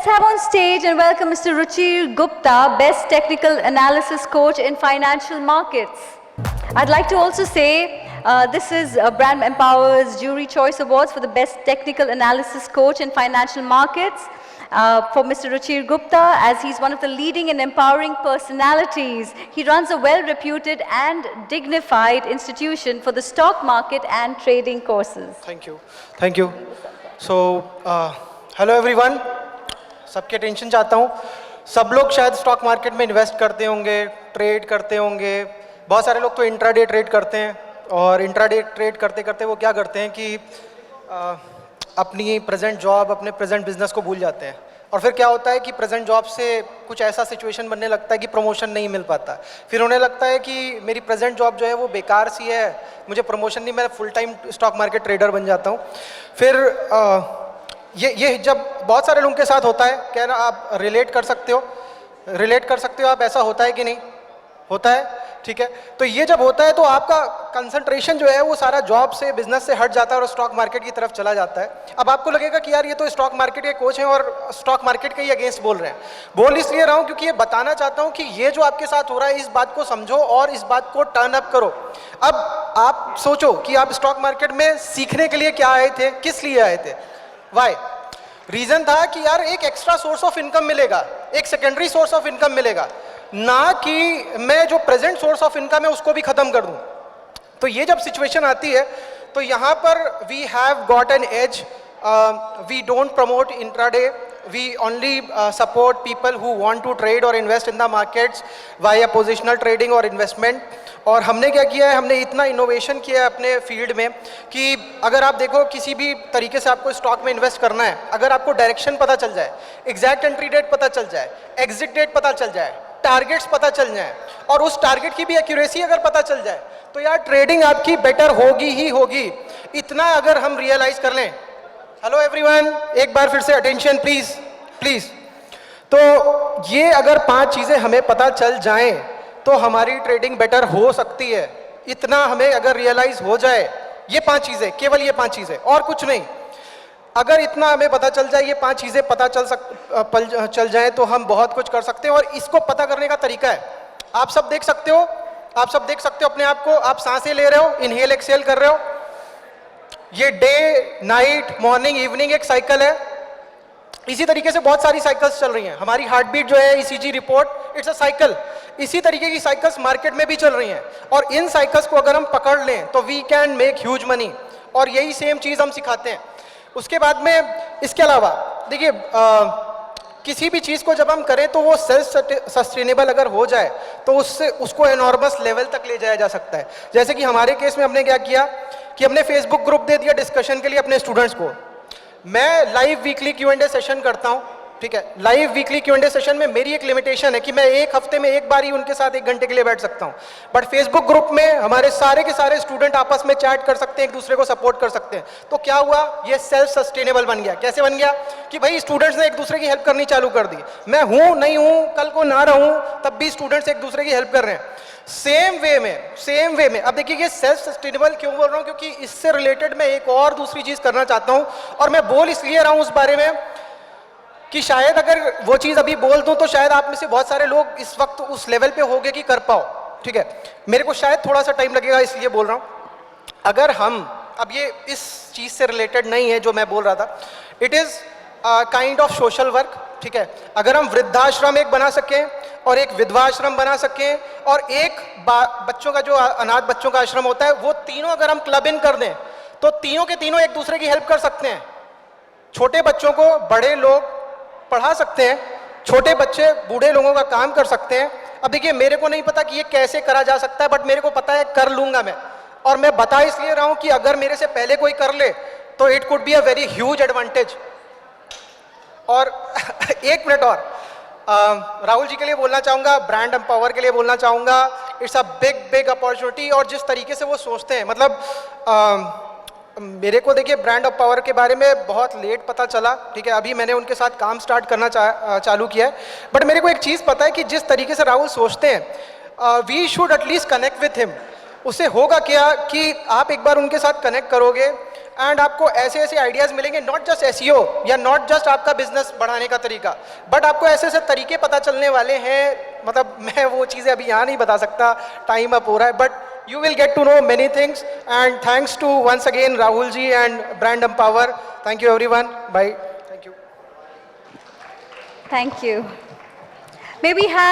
Let's have on stage and welcome Mr. Ruchir Gupta, Best Technical Analysis Coach in Financial Markets. I'd like to also say this is Brand Empower's Jury Choice Awards for the Best Technical Analysis Coach in Financial Markets for Mr. Ruchir Gupta, as he's one of the leading and empowering personalities. He runs a well-reputed and dignified institution for the stock market and trading courses. Thank you. Thank you. So, hello everyone. सबके tension चाहता हूँ. सब लोग शायद stock market में invest करते होंगे, trade करते होंगे. बहुत सारे लोग तो इंट्राडे ट्रेड करते हैं और इंट्राडे ट्रेड करते करते वो क्या करते हैं कि अपनी प्रेजेंट जॉब, अपने प्रेजेंट बिजनेस को भूल जाते हैं. और फिर क्या होता है कि प्रेजेंट जॉब से कुछ ऐसा सिचुएशन बनने लगता है कि प्रमोशन नहीं मिल पाता. फिर उन्हें लगता है कि मेरी प्रेजेंट जॉब जो है वो बेकार सी है, मुझे प्रमोशन नहीं, मैं full time stock market trader बन जाता हूँ. फिर ये जब बहुत सारे लोगों के साथ होता है, क्या ना आप रिलेट कर सकते हो आप, ऐसा होता है कि नहीं होता है? ठीक है. तो ये जब होता है तो आपका कंसंट्रेशन जो है वो सारा जॉब से, बिजनेस से हट जाता है और स्टॉक मार्केट की तरफ चला जाता है. अब आपको लगेगा कि यार ये तो स्टॉक मार्केट के कोच हैं और स्टॉक मार्केट के ही अगेंस्ट बोल रहे हैं. बोल इसलिए रहा हूँ क्योंकि ये बताना चाहता हूँ कि ये जो आपके साथ हो रहा है, इस बात को समझो और इस बात को टर्न अप करो. अब आप सोचो कि आप स्टॉक मार्केट में सीखने के लिए क्या आए थे, किस लिए आए थे. वाई? रीजन था कि यार एक एक्स्ट्रा सोर्स ऑफ इनकम मिलेगा, एक सेकेंडरी सोर्स ऑफ इनकम मिलेगा, ना कि मैं जो प्रेजेंट सोर्स ऑफ इनकम है उसको भी खत्म कर दूं. तो ये जब सिचुएशन आती है तो यहाँ पर we have got an edge. We don't promote intraday, we only support people who want to trade or invest in the markets via positional trading or investment. और हमने क्या किया है, हमने इतना इनोवेशन किया है अपने फील्ड में कि अगर आप देखो किसी भी तरीके से आपको स्टॉक में इन्वेस्ट करना है, अगर आपको डायरेक्शन पता चल जाए, एग्जैक्ट एंट्री डेट पता चल जाए, एग्जिट डेट पता चल जाए, टारगेट्स पता चल जाए और उस टारगेट की भी एक्यूरेसी अगर पता चल जाए, तो यार ट्रेडिंग आपकी बेटर होगी ही होगी. इतना अगर हम रियलाइज कर लें. हेलो एवरीवन, एक बार फिर से अटेंशन प्लीज प्लीज. तो ये अगर 5 चीज़ें हमें पता चल जाएं तो हमारी ट्रेडिंग बेटर हो सकती है. इतना हमें अगर रियलाइज हो जाए, ये 5 चीज़ें, केवल ये 5 चीज़ें और कुछ नहीं, अगर इतना हमें पता चल जाए, ये 5 चीज़ें पता चल जाए तो हम बहुत कुछ कर सकते हैं. और इसको पता करने का तरीका है, आप सब देख सकते हो अपने आप को. आप सांसें ले रहे हो, इनहेल एक्सेल कर रहे हो. ये डे, नाइट, मॉर्निंग, इवनिंग एक साइकिल है. इसी तरीके से बहुत सारी साइकिल्स चल रही हैं. हमारी हार्ट बीट जो है, ECG report, it's a cycle. इसी तरीके की साइकिल्स मार्केट में भी चल रही हैं और इन साइकिल्स को अगर हम पकड़ लें तो we can make huge money. और यही सेम चीज़ हम सिखाते हैं. उसके बाद में इसके अलावा देखिए, किसी भी चीज़ को जब हम करें तो वो सेल्फ सस्टेनेबल अगर हो जाए तो उसको एनॉर्मस लेवल तक ले जाया जा सकता है. जैसे कि हमारे केस में हमने क्या किया कि हमने फेसबुक ग्रुप दे दिया डिस्कशन के लिए अपने स्टूडेंट्स को. मैं लाइव वीकली Q&A सेशन करता हूँ. ठीक है, लाइव वीकली Q&A सेशन में मेरी एक लिमिटेशन है कि मैं एक हफ्ते में एक बार ही उनके साथ 1 घंटे के लिए बैठ सकता हूँ. बट फेसबुक ग्रुप में हमारे सारे के सारे स्टूडेंट आपस में चैट कर सकते हैं, एक दूसरे को सपोर्ट कर सकते हैं. तो क्या हुआ, ये सेल्फ सस्टेनेबल बन गया. कैसे बन गया कि भाई स्टूडेंट्स ने एक दूसरे की हेल्प करनी चालू कर दी. मैं हूँ नहीं हूँ, कल को ना रहूँ, तब भी स्टूडेंट्स एक दूसरे की हेल्प कर रहे हैं. सेम वे में अब देखिए, ये सेल्फ सस्टेनेबल क्यों बोल रहा हूँ, क्योंकि इससे रिलेटेड मैं एक और दूसरी चीज़ करना चाहता हूँ. और मैं बोल इसलिए रहा हूँ उस बारे में कि शायद अगर वो चीज़ अभी बोल दूं तो शायद आप में से बहुत सारे लोग इस वक्त उस लेवल पे होंगे कि कर पाओ. ठीक है, मेरे को शायद थोड़ा सा टाइम लगेगा, इसलिए बोल रहा हूँ. अगर हम, अब ये इस चीज़ से रिलेटेड नहीं है जो मैं बोल रहा था, it is kind of social work. ठीक है, अगर हम वृद्धाश्रम एक बना सकें और एक विधवा आश्रम बना सकें और एक बच्चों का जो अनाथ बच्चों का आश्रम होता है, वो तीनों अगर हम क्लब इन कर दें तो तीनों के तीनों एक दूसरे की हेल्प कर सकते हैं. छोटे बच्चों को बड़े लोग पढ़ा सकते हैं, छोटे बच्चे बूढ़े लोगों का काम कर सकते हैं. अब देखिए, मेरे को नहीं पता कि ये कैसे करा जा सकता है, बट मेरे को पता है कर लूंगा मैं. और मैं बता इसलिए रहा हूं कि अगर मेरे से पहले कोई कर ले तो it could be a very huge advantage. और 1 मिनट और राहुल जी के लिए बोलना चाहूँगा, ब्रांड एम्पावर के लिए बोलना चाहूँगा. It's a big opportunity. और जिस तरीके से वो सोचते हैं, मतलब मेरे को देखिए ब्रांड ऑफ पावर के बारे में बहुत लेट पता चला. ठीक है, अभी मैंने उनके साथ काम स्टार्ट करना चालू किया है. बट मेरे को एक चीज़ पता है कि जिस तरीके से राहुल सोचते हैं, we should at least connect with him. उससे होगा क्या कि आप एक बार उनके साथ कनेक्ट करोगे एंड आपको ऐसे ऐसे आइडियाज़ मिलेंगे, नॉट जस्ट एसईओ या नॉट जस्ट आपका बिजनेस बढ़ाने का तरीका, बट आपको ऐसे ऐसे तरीके पता चलने वाले हैं, मतलब मैं वो चीज़ें अभी यहाँ नहीं बता सकता, टाइम अप हो रहा है, but you will get to know many things. And thanks to once again Rahul ji and Brand Empower. Thank you everyone. Bye. Thank you. Thank you. May we have